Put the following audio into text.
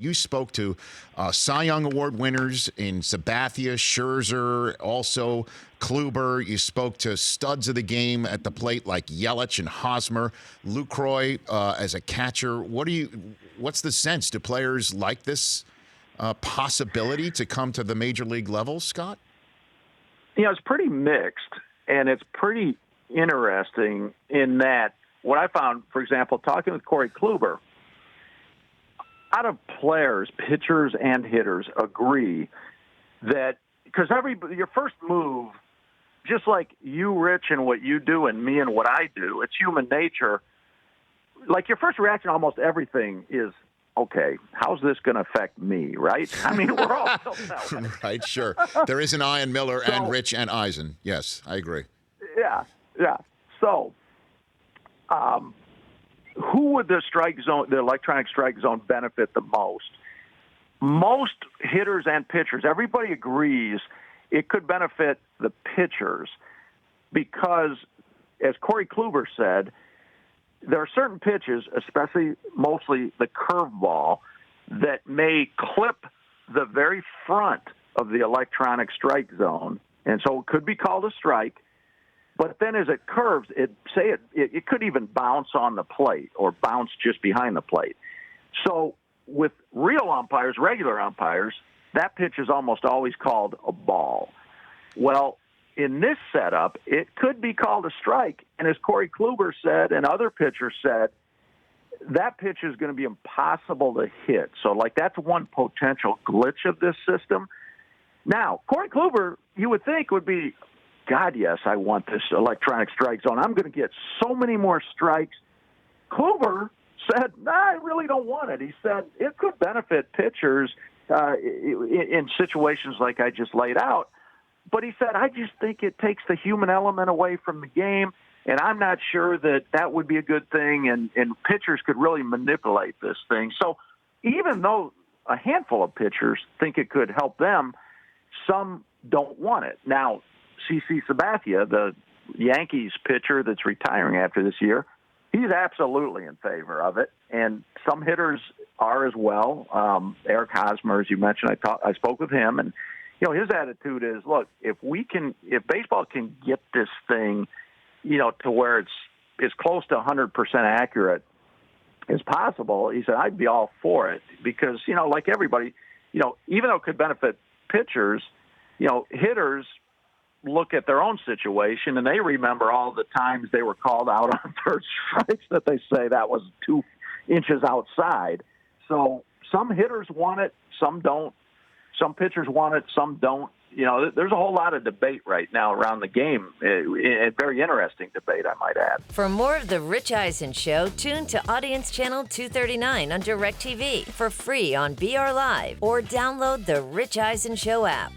You spoke to Cy Young Award winners in Sabathia, Scherzer, also Kluber. You spoke to studs of the game at the plate like Yelich and Hosmer, Lucroy as a catcher. What's the sense? Do players like this possibility to come to the major league level, Scott? It's pretty mixed, and it's pretty interesting in that what I found, for example, talking with Corey Kluber, a lot of players, pitchers and hitters, agree that because your first move, just like you, Rich, and what you do, and me and what I do, it's human nature. Like your first reaction to almost everything is, okay, how's this going to affect me, right? I mean, we're all that way. Right, sure. There is an Ian Miller and Rich and Eisen. Yes, I agree. Yeah. So, who would the electronic strike zone benefit the most? Most hitters and pitchers, everybody agrees it could benefit the pitchers because, as Corey Kluber said, there are certain pitches, especially mostly the curveball, that may clip the very front of the electronic strike zone, and so it could be called a strike. But then as it curves, it could even bounce on the plate or bounce just behind the plate. So with real umpires, regular umpires, that pitch is almost always called a ball. Well, in this setup, it could be called a strike. And as Corey Kluber said and other pitchers said, that pitch is going to be impossible to hit. So, that's one potential glitch of this system. Now, Corey Kluber, you would think, would be, God, yes, I want this electronic strike zone. I'm going to get so many more strikes. Kluber said, I really don't want it. He said it could benefit pitchers in situations like I just laid out. But he said, I just think it takes the human element away from the game, and I'm not sure that would be a good thing, and pitchers could really manipulate this thing. So even though a handful of pitchers think it could help them, some don't want it. Now, CC Sabathia, the Yankees pitcher that's retiring after this year, he's absolutely in favor of it, and some hitters are as well. Eric Hosmer, as you mentioned, I spoke with him, and his attitude is, look, if baseball can get this thing, to where it's as close to 100% accurate as possible, he said, I'd be all for it because, like everybody, even though it could benefit pitchers, hitters look at their own situation and they remember all the times they were called out on third strikes that they say that was 2 inches outside. So some hitters want it, some don't. Some pitchers want it, some don't. There's a whole lot of debate right now around the game. A very interesting debate, I might add. For more of The Rich Eisen Show, tune to Audience Channel 239 on DirecTV for free on BR Live or download the Rich Eisen Show app.